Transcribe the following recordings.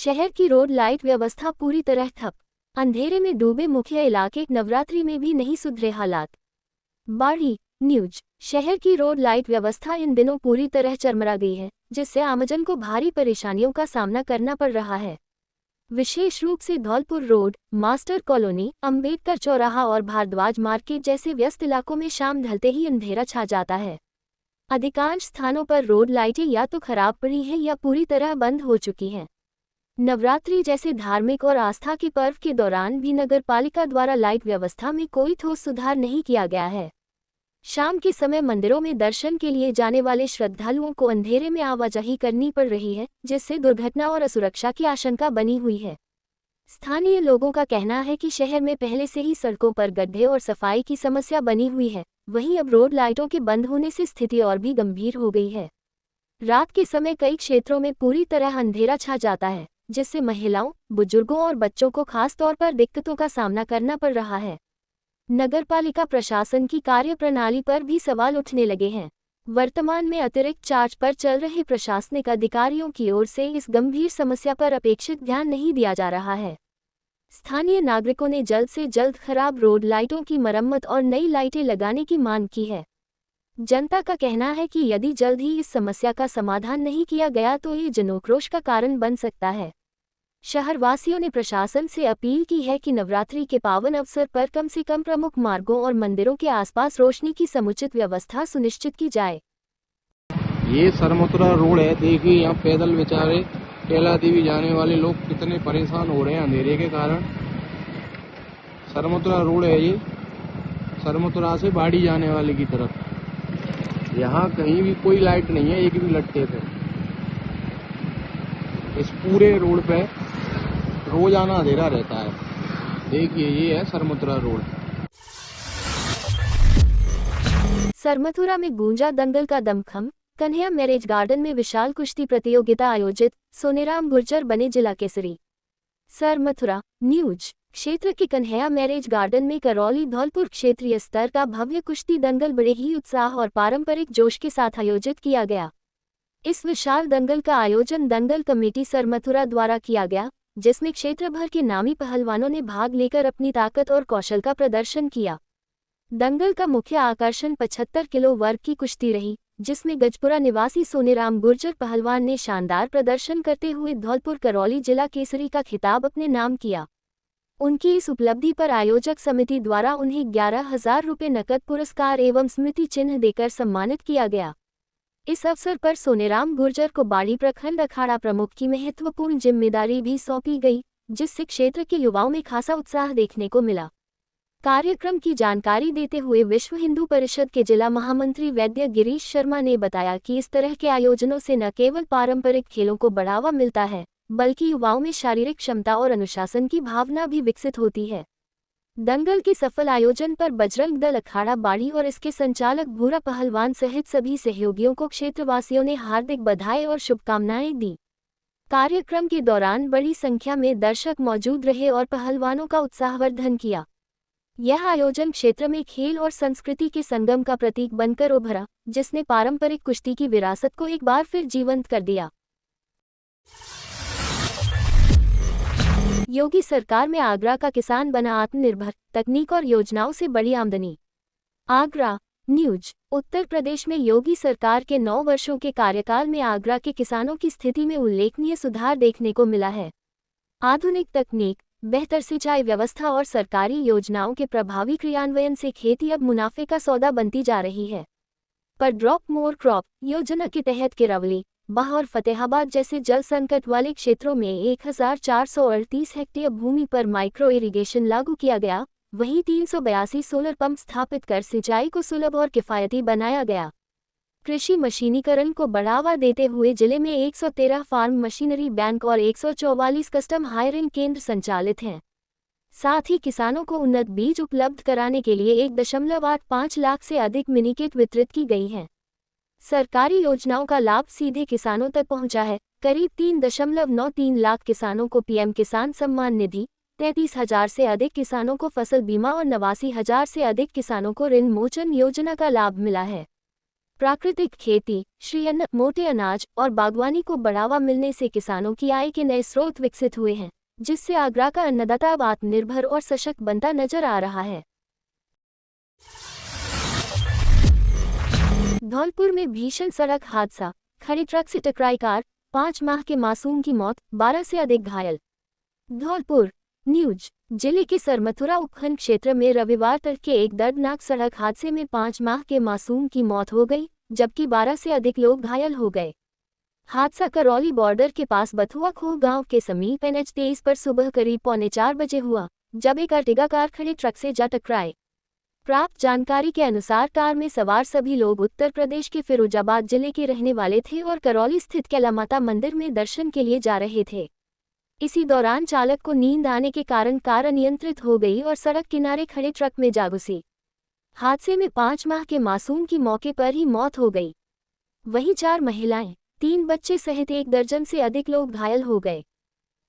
शहर की road light व्यवस्था पूरी तरह ठप। अंधेरे में डूबे मुख्य इलाके, नवरात्रि में भी नहीं सुधरे हालात। बाढ़ी न्यूज। शहर की रोड लाइट व्यवस्था इन दिनों पूरी तरह चरमरा गई है, जिससे आमजन को भारी परेशानियों का सामना करना पड़ रहा है। विशेष रूप से Dholpur road, master colony, Ambedkar चौराहा और भारद्वाज मार्केट जैसे व्यस्त इलाकों में शाम ढलते ही अंधेरा छा जाता है। अधिकांश स्थानों पर रोड लाइटें या तो खराब पड़ी हैं या पूरी तरह बंद हो चुकी हैं। नवरात्रि जैसे धार्मिक और आस्था के पर्व के दौरान भी नगर पालिका द्वारा लाइट व्यवस्था में कोई ठोस सुधार नहीं किया गया है। शाम के समय मंदिरों में दर्शन के लिए जाने वाले श्रद्धालुओं को अंधेरे में आवाजाही करनी पड़ रही है, जिससे दुर्घटना और असुरक्षा की आशंका बनी हुई है। स्थानीय लोगों का कहना है कि शहर में पहले से ही सड़कों पर गड्ढे और सफाई की समस्या बनी हुई है, वहीं अब रोड लाइटों के बंद होने से स्थिति और भी गंभीर हो गई है। रात के समय कई क्षेत्रों में पूरी तरह अंधेरा छा जाता है, जिससे महिलाओं, बुजुर्गों और बच्चों को खास तौर पर दिक्कतों का सामना करना पड़ रहा है। नगरपालिका प्रशासन की कार्यप्रणाली पर भी सवाल उठने लगे हैं। वर्तमान में अतिरिक्त चार्ज पर चल रहे प्रशासनिक अधिकारियों की ओर से इस गंभीर समस्या पर अपेक्षित ध्यान नहीं दिया जा रहा है। स्थानीय नागरिकों ने जल्द से जल्द खराब रोड लाइटों की मरम्मत और नई लाइटें लगाने की मांग की है। जनता का कहना है कि यदि जल्द ही इस समस्या का समाधान नहीं किया गया तो ये जनोक्रोश का कारण बन सकता है। शहरवासियों ने प्रशासन से अपील की है कि नवरात्रि के पावन अवसर पर कम से कम प्रमुख मार्गों और मंदिरों के आसपास रोशनी की समुचित व्यवस्था सुनिश्चित की जाए। ये सरमथुरा रोड है, देखिए यहाँ पैदल बेचारे कैला देवी जाने वाले लोग कितने परेशान हो रहे हैं अंधेरे के कारण। सरमथुरा रोड है ये, सरमथुरा से बाड़ी जाने वाले की तरफ। यहाँ कहीं भी कोई लाइट नहीं है, एक भी लटके थे। इस पूरे रोड पे रोजाना अंधेरा रहता है। देखिए ये है सरमथुरा रोड। सरमथुरा में गूंजा दंगल का दमखम। कन्हैया मैरिज गार्डन में विशाल कुश्ती प्रतियोगिता आयोजित, सोनेराम गुर्जर बने जिला केसरी। सरमथुरा न्यूज। क्षेत्र के कन्हैया मैरिज गार्डन में करौली धौलपुर क्षेत्रीय स्तर का भव्य कुश्ती दंगल बड़े ही उत्साह और पारंपरिक जोश के साथ आयोजित किया गया। इस विशाल दंगल का आयोजन दंगल कमेटी सरमथुरा द्वारा किया गया, जिसमें क्षेत्र भर के नामी पहलवानों ने भाग लेकर अपनी ताकत और कौशल का प्रदर्शन किया। दंगल का मुख्य आकर्षण 75 किलो वर्ग की कुश्ती रही, जिसमें गजपुरा निवासी सोनेराम गुर्जर पहलवान ने शानदार प्रदर्शन करते हुए धौलपुर करौली जिला केसरी का खिताब अपने नाम किया। उनकी इस उपलब्धि पर आयोजक समिति द्वारा उन्हें 11,000 रुपये नकद पुरस्कार एवं स्मृति चिन्ह देकर सम्मानित किया गया। इस अवसर पर सोनेराम गुर्जर को बाड़ी प्रखंड अखाड़ा प्रमुख की महत्वपूर्ण जिम्मेदारी भी सौंपी गई, जिससे क्षेत्र के युवाओं में खासा उत्साह देखने को मिला। कार्यक्रम की जानकारी देते हुए विश्व हिंदू परिषद के जिला महामंत्री वैद्य गिरीश शर्मा ने बताया कि इस तरह के आयोजनों से न केवल पारंपरिक खेलों को बढ़ावा मिलता है, बल्कि युवाओं में शारीरिक क्षमता और अनुशासन की भावना भी विकसित होती है। दंगल के सफल आयोजन पर बजरंग दल अखाड़ा बाड़ी और इसके संचालक भूरा पहलवान सहित सभी सहयोगियों को क्षेत्रवासियों ने हार्दिक बधाई और शुभकामनाएं दी। कार्यक्रम के दौरान बड़ी संख्या में दर्शक मौजूद रहे और पहलवानों का उत्साहवर्धन किया। यह आयोजन क्षेत्र में खेल और संस्कृति के संगम का प्रतीक बनकर उभरा, जिसने पारंपरिक कुश्ती की विरासत को एक बार फिर जीवंत कर दिया। योगी सरकार में आगरा का किसान बना आत्मनिर्भर, तकनीक और योजनाओं से बड़ी आमदनी। आगरा न्यूज। उत्तर प्रदेश में योगी सरकार के 9 वर्षों के कार्यकाल में आगरा के किसानों की स्थिति में उल्लेखनीय सुधार देखने को मिला है। आधुनिक तकनीक, बेहतर सिंचाई व्यवस्था और सरकारी योजनाओं के प्रभावी क्रियान्वयन से खेती अब मुनाफे का सौदा बनती जा रही है। पर ड्रॉप मोर क्रॉप योजना के तहत किरौली, बाह और फतेहाबाद जैसे जल संकट वाले क्षेत्रों में 1438 हेक्टेयर भूमि पर माइक्रो इरिगेशन लागू किया गया, वहीं 382 सोलर पंप स्थापित कर सिंचाई को सुलभ और किफायती बनाया गया। कृषि मशीनीकरण को बढ़ावा देते हुए जिले में 113 फार्म मशीनरी बैंक और 144 कस्टम हायरिंग केंद्र संचालित हैं। साथ ही किसानों को उन्नत बीज उपलब्ध कराने के लिए 1.85 लाख से अधिक मिनीकिट वितरित की गई हैं। सरकारी योजनाओं का लाभ सीधे किसानों तक पहुंचा है। करीब 3.93 लाख किसानों को पीएम किसान सम्मान निधि, 33,000 से अधिक किसानों को फसल बीमा और 89,000 से अधिक किसानों को ऋण मोचन योजना का लाभ मिला है। प्राकृतिक खेती, श्री अन्न, मोटे अनाज और बागवानी को बढ़ावा मिलने से किसानों की आय के नए स्रोत विकसित हुए हैं, जिससे आगरा का अन्नदाता अब आत्मनिर्भर और सशक्त बनता नजर आ रहा है। धौलपुर में भीषण सड़क हादसा, खड़ी ट्रक से टकराई कार, 5 माह के मासूम की मौत, 12 से अधिक घायल। धौलपुर न्यूज। जिले के सरमथुरा उपखंड क्षेत्र में रविवार तड़के एक दर्दनाक सड़क हादसे में 5 माह के मासूम की मौत हो गई, जबकि 12 से अधिक लोग घायल हो गए। हादसा करौली बॉर्डर के पास बथुआ खोह गांव के समीप NH-23 पर सुबह करीब 3:45 बजे हुआ, जब एक अर्टिगा कार खड़े ट्रक से जा टकराए। प्राप्त जानकारी के अनुसार कार में सवार सभी लोग उत्तर प्रदेश के फिरोजाबाद जिले के रहने वाले थे और करौली स्थित कैला माता मंदिर में दर्शन के लिए जा रहे थे। इसी दौरान चालक को नींद आने के कारण कार अनियंत्रित हो गई और सड़क किनारे खड़े ट्रक में जा घुसी। हादसे में 5 माह के मासूम की मौके पर ही मौत हो गई। वहीं 4 महिलाएं, 3 बच्चे सहित 1 दर्जन से अधिक लोग घायल हो गए।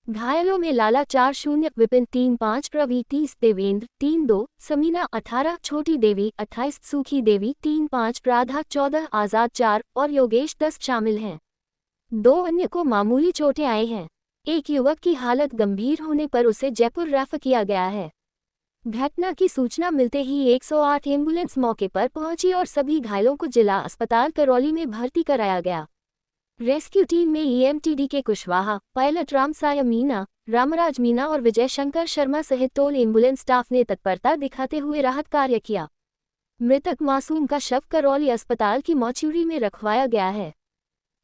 घायलों में लाला 40, विपिन 35, प्रवी 30, देवेंद्र 32, समीना 18, छोटी देवी 28, सूखी देवी 35, राधा 14, आजाद 4 और योगेश 10 शामिल हैं। 2 अन्य को मामूली चोटें आई हैं। एक युवक की हालत गंभीर होने पर उसे जयपुर रेफर किया गया है। घटना की सूचना मिलते ही 108 एम्बुलेंस मौके पर पहुंची और सभी घायलों को जिला अस्पताल करौली में भर्ती कराया गया। रेस्क्यू टीम में EMTD के कुशवाहा, पायलट रामसाय मीना, रामराज मीना और विजय शंकर शर्मा सहित टोल एम्बुलेंस स्टाफ ने तत्परता दिखाते हुए राहत कार्य किया। मृतक मासूम का शव करौली अस्पताल की मॉर्चुरी में रखवाया गया है।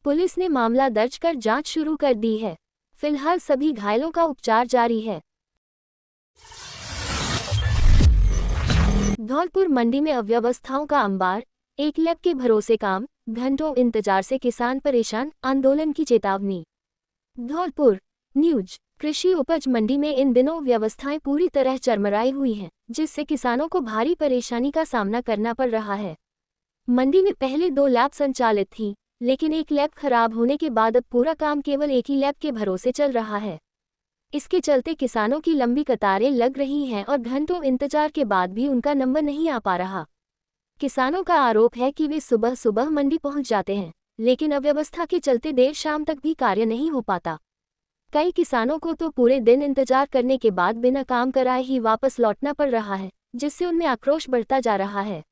पुलिस ने मामला दर्ज कर जांच शुरू कर दी है। फिलहाल सभी घायलों का उपचार जारी है। धौलपुर मंडी में अव्यवस्थाओं का अंबार, एक लैब के भरोसे काम, घंटों इंतजार से किसान परेशान, आंदोलन की चेतावनी। धौलपुर न्यूज। कृषि उपज मंडी में इन दिनों व्यवस्थाएं पूरी तरह चरमराई हुई हैं, जिससे किसानों को भारी परेशानी का सामना करना पड़ रहा है। मंडी में पहले 2 लैब संचालित थीं, लेकिन एक लैब खराब होने के बाद अब पूरा काम केवल एक ही लैब के भरोसे चल रहा है। इसके चलते किसानों की लंबी कतारें लग रही हैं और घंटों इंतजार के बाद भी उनका नंबर नहीं आ पा रहा। किसानों का आरोप है कि वे सुबह सुबह मंडी पहुंच जाते हैं, लेकिन अव्यवस्था के चलते देर शाम तक भी कार्य नहीं हो पाता। कई किसानों को तो पूरे दिन इंतजार करने के बाद बिना काम कराए ही वापस लौटना पड़ रहा है, जिससे उनमें आक्रोश बढ़ता जा रहा है।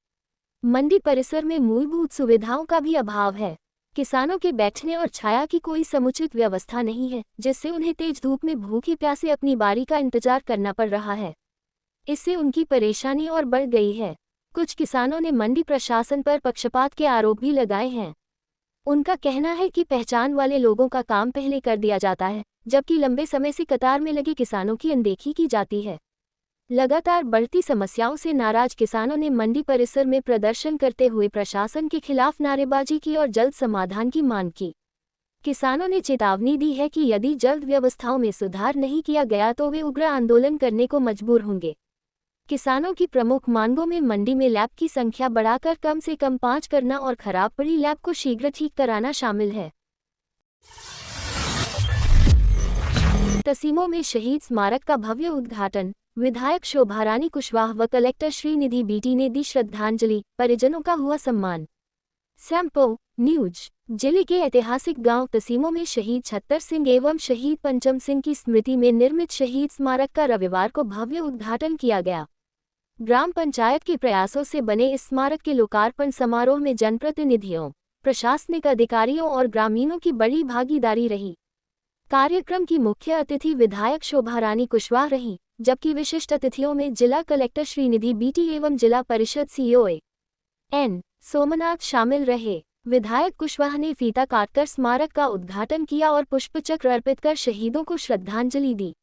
मंडी परिसर में मूलभूत सुविधाओं का भी अभाव है। किसानों के बैठने और छाया की कोई समुचित व्यवस्था नहीं है, जिससे उन्हें तेज धूप में भूखे प्यासे अपनी बारी का इंतजार करना पड़ रहा है। इससे उनकी परेशानी और बढ़ गई है। कुछ किसानों ने मंडी प्रशासन पर पक्षपात के आरोप भी लगाए हैं। उनका कहना है कि पहचान वाले लोगों का काम पहले कर दिया जाता है, जबकि लंबे समय से कतार में लगे किसानों की अनदेखी की जाती है। लगातार बढ़ती समस्याओं से नाराज किसानों ने मंडी परिसर में प्रदर्शन करते हुए प्रशासन के खिलाफ नारेबाजी की और जल्द समाधान की मांग की। किसानों ने चेतावनी दी है कि यदि जल्द व्यवस्थाओं में सुधार नहीं किया गया तो वे उग्र आंदोलन करने को मजबूर होंगे। किसानों की प्रमुख मांगों में मंडी में लैब की संख्या बढ़ाकर कम से कम 5 करना और खराब पड़ी लैब को शीघ्र ठीक कराना शामिल है। तसीमों में शहीद स्मारक का भव्य उद्घाटन, विधायक शोभारानी कुशवाहा व कलेक्टर श्रीनिधि बीटी ने दी श्रद्धांजलि, परिजनों का हुआ सम्मान। सैंपो न्यूज। जिले के ऐतिहासिक गांव तसीमों में शहीद छत्तर सिंह एवं शहीद पंचम सिंह की स्मृति में निर्मित शहीद स्मारक का रविवार को भव्य उद्घाटन किया गया। ग्राम पंचायत के प्रयासों से बने इस स्मारक के लोकार्पण समारोह में जनप्रतिनिधियों, प्रशासनिक अधिकारियों और ग्रामीणों की बड़ी भागीदारी रही। कार्यक्रम की मुख्य अतिथि विधायक शोभारानी कुशवाहा रही, जबकि विशिष्ट अतिथियों में जिला कलेक्टर श्रीनिधि बीटी एवं जिला परिषद CEO N सोमनाथ शामिल रहे। विधायक कुशवाहा ने फीता काटकर स्मारक का उद्घाटन किया और पुष्पचक्र अर्पित कर शहीदों को श्रद्धांजलि दी।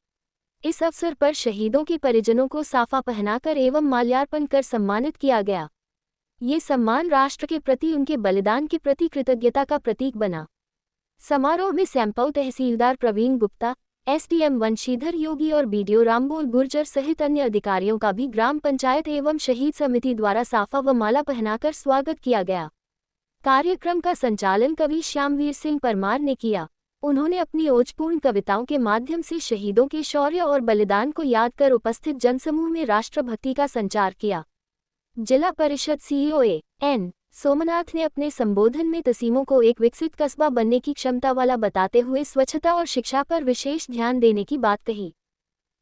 इस अवसर पर शहीदों के परिजनों को साफा पहनाकर एवं माल्यार्पण कर सम्मानित किया गया। ये सम्मान राष्ट्र के प्रति उनके बलिदान के प्रति कृतज्ञता का प्रतीक बना। समारोह में सैंपौ तहसीलदार प्रवीण गुप्ता, SDM वंशीधर योगी और BDO रामबोल गुर्जर सहित अन्य अधिकारियों का भी ग्राम पंचायत एवं शहीद समिति द्वारा साफा व माला पहनाकर स्वागत किया गया। कार्यक्रम का संचालन कवि श्यामवीर सिंह परमार ने किया। उन्होंने अपनी ओजपूर्ण कविताओं के माध्यम से शहीदों के शौर्य और बलिदान को याद कर उपस्थित जनसमूह में राष्ट्रभक्ति का संचार किया। जिला परिषद CEO N सोमनाथ ने अपने संबोधन में तहसीमों को एक विकसित कस्बा बनने की क्षमता वाला बताते हुए स्वच्छता और शिक्षा पर विशेष ध्यान देने की बात कही।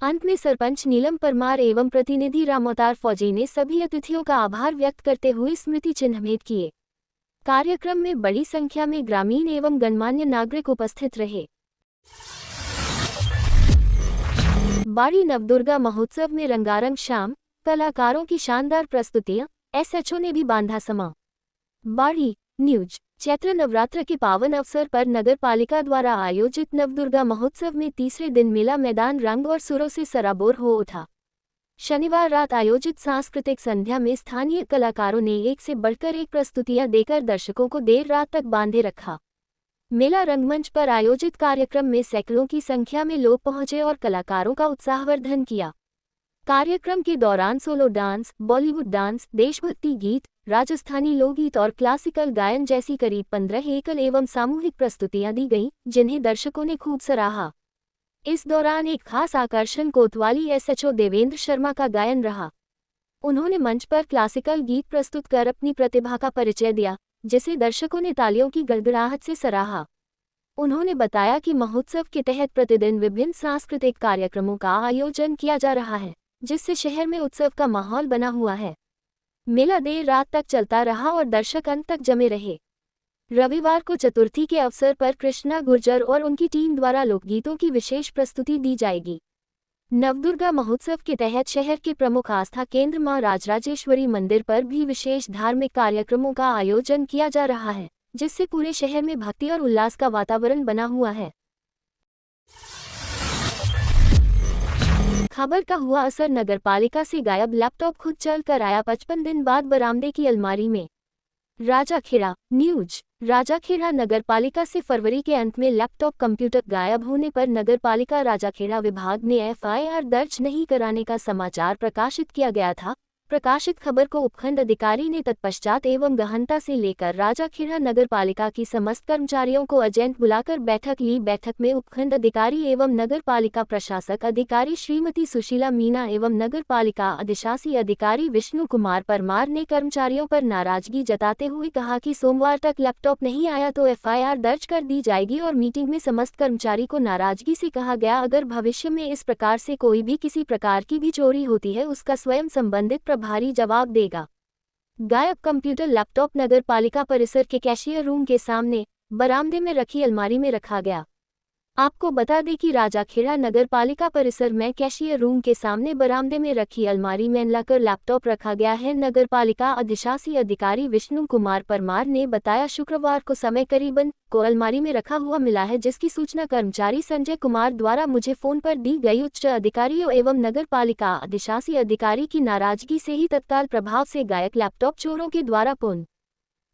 अंत में सरपंच नीलम परमार एवं प्रतिनिधि रामअवतार फौजी ने सभी अतिथियों का आभार व्यक्त करते हुए स्मृति चिन्ह भेंट किए। कार्यक्रम में बड़ी संख्या में ग्रामीण एवं गणमान्य नागरिक उपस्थित रहे। बाड़ी नवदुर्गा महोत्सव में रंगारंग शाम, कलाकारों की शानदार प्रस्तुतियां, एसएचओ ने भी बांधा समा। बाड़ी न्यूज। चैत्र नवरात्र के पावन अवसर पर नगर पालिका द्वारा आयोजित नवदुर्गा महोत्सव में तीसरे दिन मेला मैदान रंग और सुरों से सराबोर हो उठा। शनिवार रात आयोजित सांस्कृतिक संध्या में स्थानीय कलाकारों ने एक से बढ़कर एक प्रस्तुतियां देकर दर्शकों को देर रात तक बांधे रखा। मेला रंगमंच पर आयोजित कार्यक्रम में सैकड़ों की संख्या में लोग पहुंचे और कलाकारों का उत्साहवर्धन किया। कार्यक्रम के दौरान सोलो डांस, बॉलीवुड डांस, देशभक्ति गीत, राजस्थानी लोकगीत और क्लासिकल गायन जैसी करीब 15 एकल एवं सामूहिक प्रस्तुतियां दी गईं, जिन्हें दर्शकों ने खूब सराहा। इस दौरान एक खास आकर्षण कोतवाली एसएचओ देवेंद्र शर्मा का गायन रहा। उन्होंने मंच पर क्लासिकल गीत प्रस्तुत कर अपनी प्रतिभा का परिचय दिया, जिसे दर्शकों ने तालियों की गड़गड़ाहट से सराहा। उन्होंने बताया कि महोत्सव के तहत प्रतिदिन विभिन्न सांस्कृतिक कार्यक्रमों का आयोजन किया जा रहा है, जिससे शहर में उत्सव का माहौल बना हुआ है। मेला देर रात तक चलता रहा और दर्शक अंत तक जमे रहे। रविवार को चतुर्थी के अवसर पर कृष्णा गुर्जर और उनकी टीम द्वारा लोकगीतों की विशेष प्रस्तुति दी जाएगी। नवदुर्गा महोत्सव के तहत शहर के प्रमुख आस्था केंद्र मां राजराजेश्वरी मंदिर पर भी विशेष धार्मिक कार्यक्रमों का आयोजन किया जा रहा है, जिससे पूरे शहर में भक्ति और उल्लास का वातावरण बना हुआ है। खबर का हुआ असर। नगरपालिका से गायब लैपटॉप खुद चल कर आया 55 दिन बाद बरामदे की अलमारी में। राजाखेड़ा न्यूज। राजाखेड़ा नगरपालिका से फरवरी के अंत में लैपटॉप कंप्यूटर गायब होने पर नगरपालिका राजाखेड़ा विभाग ने एफआईआर दर्ज नहीं कराने का समाचार प्रकाशित किया गया था। प्रकाशित खबर को उपखंड अधिकारी ने तत्पश्चात एवं गहनता से लेकर राजाखेड़ा नगरपालिका की समस्त कर्मचारियों को एजेंट बुलाकर बैठक ली। बैठक में उपखंड अधिकारी एवं नगरपालिका प्रशासक अधिकारी श्रीमती सुशीला मीना एवं नगरपालिका अधिशासी अधिकारी विष्णु कुमार परमार ने कर्मचारियों पर नाराजगी जताते हुए कहा कि सोमवार तक लैपटॉप नहीं आया तो एफआईआर दर्ज कर दी जाएगी और मीटिंग में समस्त कर्मचारी को नाराजगी से कहा गया, अगर भविष्य में इस प्रकार से कोई भी किसी प्रकार की भी चोरी होती है उसका स्वयं संबंधित भारी जवाब देगा। गायब कंप्यूटर लैपटॉप नगर पालिका परिसर के कैशियर रूम के सामने बरामदे में रखी अलमारी में रखा गया। आपको बता दें कि राजाखेड़ा नगर पालिका परिसर में कैशियर रूम के सामने बरामदे में रखी अलमारी में लाकर लैपटॉप रखा गया है। नगर पालिका अधिशासी अधिकारी विष्णु कुमार परमार ने बताया, शुक्रवार को समय करीबन को अलमारी में रखा हुआ मिला है, जिसकी सूचना कर्मचारी संजय कुमार द्वारा मुझे फोन पर दी गई। उच्च अधिकारियों एवं नगर पालिका अधिशासी अधिकारी की नाराजगी से ही तत्काल प्रभाव से गायक लैपटॉप चोरों के द्वारा पुनः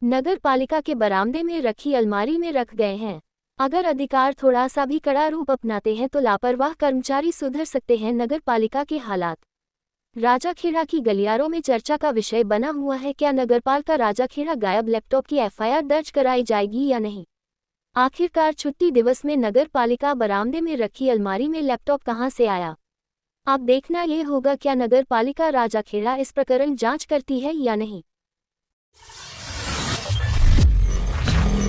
नगर पालिका के बरामदे में रखी अलमारी में रख गए हैं। अगर अधिकार थोड़ा सा भी कड़ा रूप अपनाते हैं तो लापरवाह कर्मचारी सुधर सकते हैं। नगर पालिका के हालात। राजाखेड़ा की गलियारों में चर्चा का विषय बना हुआ है, क्या नगरपालिका राजाखेड़ा गायब लैपटॉप की एफआईआर दर्ज कराई जाएगी या नहीं। आखिरकार छुट्टी दिवस में नगर पालिका बरामदे में रखी अलमारी में लैपटॉप कहां से आया। अब देखना ये होगा क्या नगर पालिका राजाखेड़ा इस प्रकरण जांच करती है या नहीं।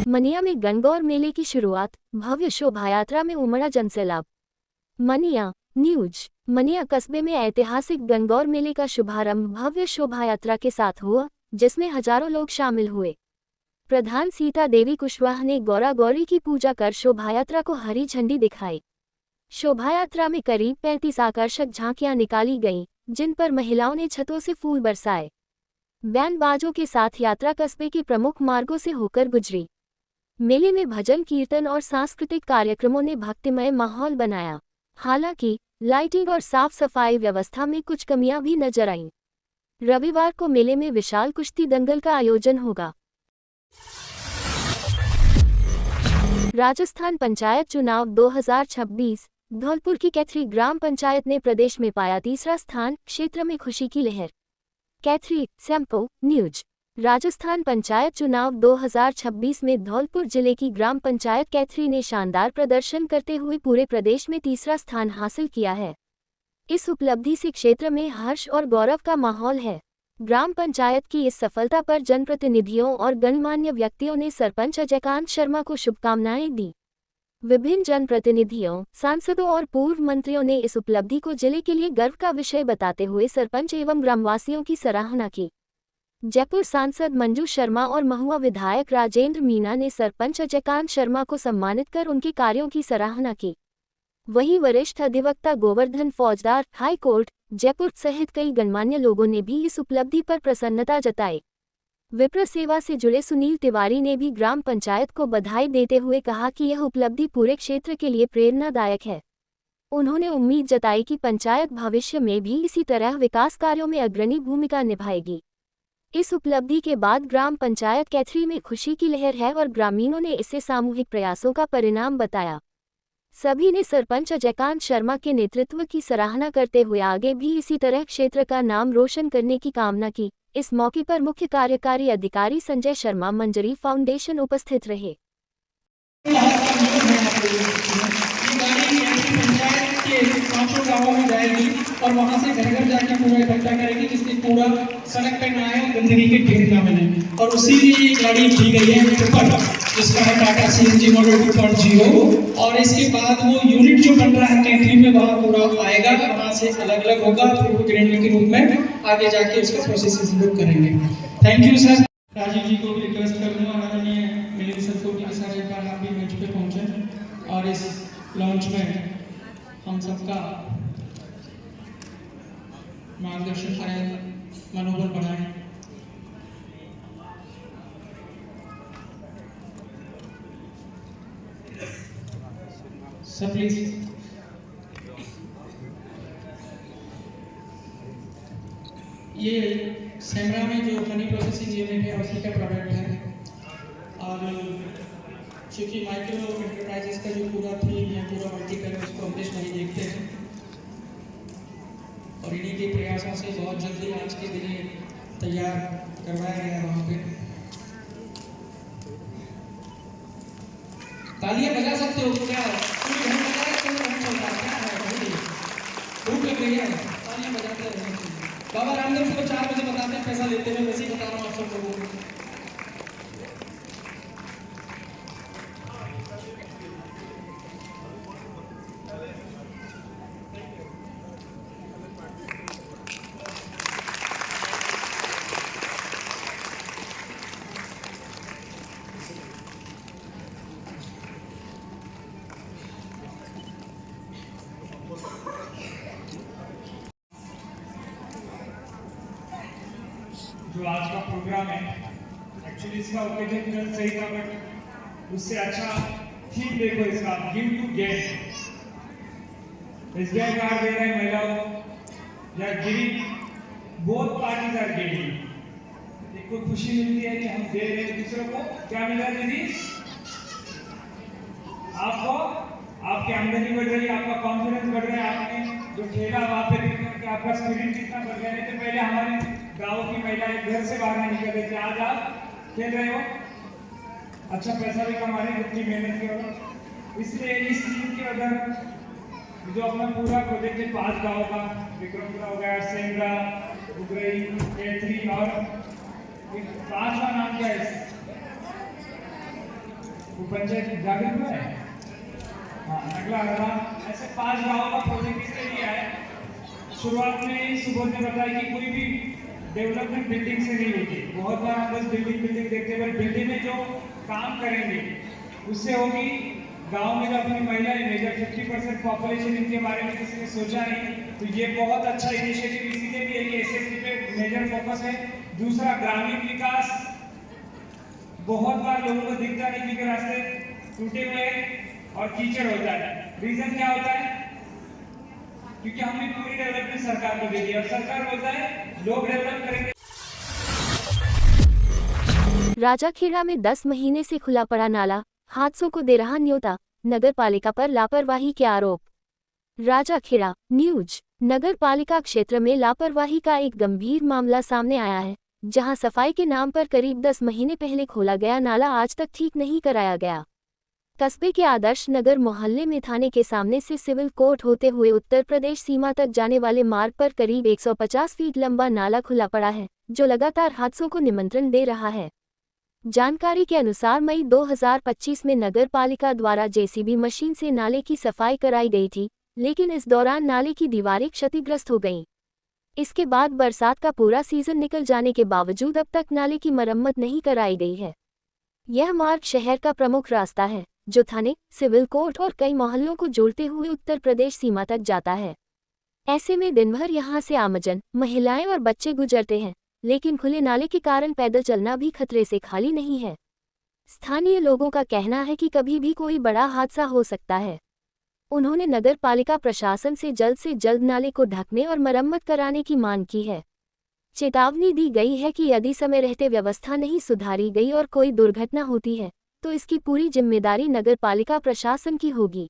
मनिया में गणगौर मेले की शुरुआत, भव्य शोभायात्रा में उमड़ा जनसैलाब। मनिया न्यूज। मनिया कस्बे में ऐतिहासिक गणगौर मेले का शुभारंभ भव्य शोभायात्रा के साथ हुआ, जिसमें हजारों लोग शामिल हुए। प्रधान सीता देवी कुशवाहा ने गौरा गौरी की पूजा कर शोभायात्रा को हरी झंडी दिखाई। शोभायात्रा में करीब 35 आकर्षक झांकियां निकाली गईं, जिन पर महिलाओं ने छतों से फूल बरसाए। बैंड बाजों के साथ यात्रा कस्बे के प्रमुख मार्गों से होकर गुजरी। मेले में भजन कीर्तन और सांस्कृतिक कार्यक्रमों ने भक्तिमय माहौल बनाया। हालांकि लाइटिंग और साफ सफाई व्यवस्था में कुछ कमियां भी नजर आईं। रविवार को मेले में विशाल कुश्ती दंगल का आयोजन होगा। राजस्थान पंचायत चुनाव 2026। धौलपुर की कैथरी ग्राम पंचायत ने प्रदेश में पाया तीसरा स्थान, क्षेत्र में खुशी की लहर। कैथरी सैंपो न्यूज। राजस्थान पंचायत चुनाव 2026 में धौलपुर जिले की ग्राम पंचायत कैथरी ने शानदार प्रदर्शन करते हुए पूरे प्रदेश में तीसरा स्थान हासिल किया है। इस उपलब्धि से क्षेत्र में हर्ष और गौरव का माहौल है। ग्राम पंचायत की इस सफलता पर जनप्रतिनिधियों और गणमान्य व्यक्तियों ने सरपंच अजयकांत शर्मा को शुभकामनाएं दी। विभिन्न जनप्रतिनिधियों, सांसदों और पूर्व मंत्रियों ने इस उपलब्धि को जिले के लिए गर्व का विषय बताते हुए सरपंच एवं ग्रामवासियों की सराहना की। जयपुर सांसद मंजू शर्मा और महुआ विधायक राजेंद्र मीणा ने सरपंच अजयकांत शर्मा को सम्मानित कर उनके कार्यों की सराहना की। वहीं वरिष्ठ अधिवक्ता गोवर्धन फौजदार, हाई कोर्ट, जयपुर सहित कई गणमान्य लोगों ने भी इस उपलब्धि पर प्रसन्नता जताई। विप्र सेवा से जुड़े सुनील तिवारी ने भी ग्राम पंचायत को बधाई देते हुए कहा कि यह उपलब्धि पूरे क्षेत्र के लिए प्रेरणादायक है। उन्होंने उम्मीद जताई कि पंचायत भविष्य में भी इसी तरह विकास कार्यों में अग्रणी भूमिका निभाएगी। इस उपलब्धि के बाद ग्राम पंचायत कैथरी में खुशी की लहर है और ग्रामीणों ने इसे सामूहिक प्रयासों का परिणाम बताया। सभी ने सरपंच अजयकांत शर्मा के नेतृत्व की सराहना करते हुए आगे भी इसी तरह क्षेत्र का नाम रोशन करने की कामना की। इस मौके पर मुख्य कार्यकारी अधिकारी संजय शर्मा मंजरी फाउंडेशन उपस्थित रहे। पांचों गांवों में जाएगी और वहां से घर घर जाके पूरा इकट्ठा करेगी, जिससे पूरा सड़क पे ना आए, गंदगी के ढेर ना बने। और उसी लिए ये गाड़ी दी गई है ट्रिपल, जिसका है टाटा CNG मॉडल 2.0। और इसके बाद वो यूनिट जो बन रहा है कैंटीन में, वहाँ पूरा आएगा, वहाँ से अलग अलग होगा, फिर वो ग्रेनुलर के रूप में आगे जाके उसका प्रोसेस लोग करेंगे। Thank you sir. Rajiv ji को भी रिक्वेस्ट करूँगा, आदरणीय मिलिंद सर को भी सर एक बार आप भी मंच पे पहुँचे और इस लॉन्च में हम सबका मार्गदर्शन करें, मनोबल बढ़ाएं। सब प्लीज। ये सेमरा में जो हनी प्रोसेसिंग यूनिट है उसी का प्रोडक्ट है। और क्योंकि माइक्रो एंटरप्राइजेस का जो पूरा थीम है, पूरा वर्टिकल है, उसको हम नहीं देखते हैं और इन्हीं के प्रयासों से बहुत जल्दी आज के दिन तैयार करवाया गया। वहाँ पे तालियां बजा सकते हो क्या? भूख लग रही है, तालियां बजाते रहना चाहिए। बाबा रामदेव सुबह 4 बजे बताते हैं, पैसा लेते हैं, वैसे ही बता रहा हूँ आप सब लोगों को। जो आज का प्रोग्राम है, एक्चुअली इसका ओकेजन सही था, बट उससे अच्छा थीम देखो इसका, give to get. SBI card दे रहे हैं महिलाओं को, या giving, both parties are getting. एक को खुशी मिलती है कि हम दे रहे हैं दूसरों को, क्या मिल रहा है दीदी? आपको आपकी आमदनी बढ़ रही है, आपका कॉन्फिडेंस बढ़ रहा है, आपने जो खेला वहाँ पे कि आपका स्पिरिट कितना बढ़ गया। नहीं तो पहले हमारे गाँव की महिलाएं घर से बाहर नहीं निकलते थे, आज आप खेल रहे हो, अच्छा पैसा भी कमा रहे हैं, इतनी मेहनत की वजह। इसलिए इस टीम की वजह जो अपना पूरा प्रोजेक्ट है 5 गाँव का, विक्रमपुरा हो गया, सेमरा, उगरई, कैथरी और 5वां नाम क्या है? वो पंचायत जागरूक है, हाँ, अगला रहा। ऐसे 5 गाँव का प्रोजेक्ट इसके लिए आया। शुरुआत में सुबोध ने बताया कि कोई भी डेवलपमेंट बिल्डिंग से नहीं होती। बहुत बार हम बस बिल्डिंग देखते हैं, बिल्डिंग में जो काम करेंगे उससे होगी। गांव में जो अपनी महिलाएं, मेजर 50% पॉपुलेशन, इनके बारे में किसी ने सोचा नहीं, तो ये बहुत अच्छा इनिशिएटिव इसीलिए भी है कि SSG पे मेजर फोकस है। दूसरा, ग्रामीण विकास। बहुत बार लोगों को दिखता नहीं क्योंकि रास्ते टूटे हुए हैं और कीचड़ होता है। रीजन क्या होता है? क्योंकि हमने पूरी डेवलपमेंट सरकार को दे दी और सरकार बोलता है लोग डेवलप करेंगे। राजाखेड़ा में 10 महीने से खुला पड़ा नाला, हादसों को दे रहा न्योता, नगर पालिका पर लापरवाही के आरोप। राजाखेड़ा न्यूज। नगर पालिका क्षेत्र में लापरवाही का एक गंभीर मामला सामने आया है, जहां सफाई के नाम पर करीब 10 महीने पहले खोला गया नाला आज तक ठीक नहीं कराया गया। कस्बे के आदर्श नगर मोहल्ले में थाने के सामने से सिविल कोर्ट होते हुए उत्तर प्रदेश सीमा तक जाने वाले मार्ग पर करीब 150 फीट लंबा नाला खुला पड़ा है, जो लगातार हादसों को निमंत्रण दे रहा है। जानकारी के अनुसार मई 2025 में नगर पालिका द्वारा जेसीबी मशीन से नाले की सफाई कराई गई थी, लेकिन इस दौरान नाले की दीवारें क्षतिग्रस्त हो गईं। इसके बाद बरसात का पूरा सीजन निकल जाने के बावजूद अब तक नाले की मरम्मत नहीं कराई गई है। यह मार्ग शहर का प्रमुख रास्ता है, जो थाने, सिविल कोर्ट और कई मोहल्लों को जोड़ते हुए उत्तर प्रदेश सीमा तक जाता है। ऐसे में दिन भर यहाँ से आमजन, महिलाएं और बच्चे गुजरते हैं, लेकिन खुले नाले के कारण पैदल चलना भी खतरे से खाली नहीं है। स्थानीय लोगों का कहना है कि कभी भी कोई बड़ा हादसा हो सकता है। उन्होंने नगर पालिका प्रशासन से जल्द नाले को ढकने और मरम्मत कराने की मांग की है। चेतावनी दी गई है कि यदि समय रहते व्यवस्था नहीं सुधारी गई और कोई दुर्घटना होती है, तो इसकी पूरी जिम्मेदारी नगर पालिका प्रशासन की होगी।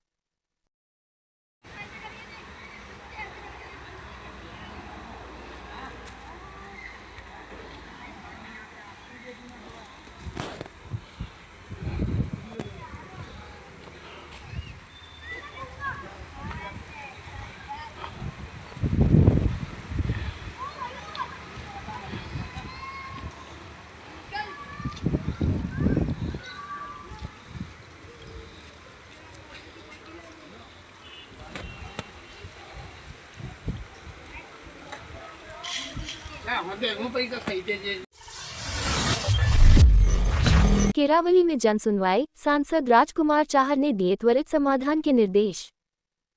केरावली में जनसुनवाई, सांसद राजकुमार चाहर ने दिए त्वरित समाधान के निर्देश।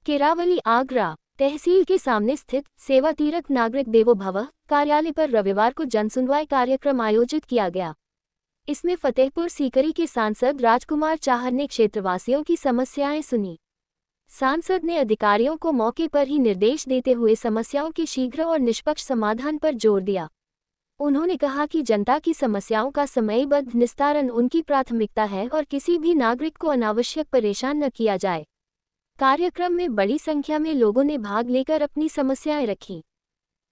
केरावली आगरा तहसील के सामने स्थित सेवा तीरथ नागरिक देवो भव कार्यालय पर रविवार को जनसुनवाई कार्यक्रम आयोजित किया गया। इसमें फतेहपुर सीकरी के सांसद राजकुमार चाहर ने क्षेत्रवासियों की समस्याएं सुनी। सांसद ने अधिकारियों को मौके पर ही निर्देश देते हुए समस्याओं के शीघ्र और निष्पक्ष समाधान पर जोर दिया। उन्होंने कहा कि जनता की समस्याओं का समयबद्ध निस्तारण उनकी प्राथमिकता है और किसी भी नागरिक को अनावश्यक परेशान न किया जाए। कार्यक्रम में बड़ी संख्या में लोगों ने भाग लेकर अपनी समस्याएं रखीं।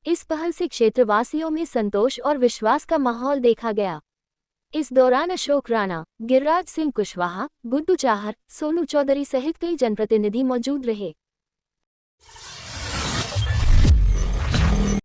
इस पहल से क्षेत्रवासियों में संतोष और विश्वास का माहौल देखा गया। इस दौरान अशोक राणा, गिरिराज सिंह कुशवाहा, गुड्डू चाहर, सोनू चौधरी सहित कई जनप्रतिनिधि मौजूद रहे।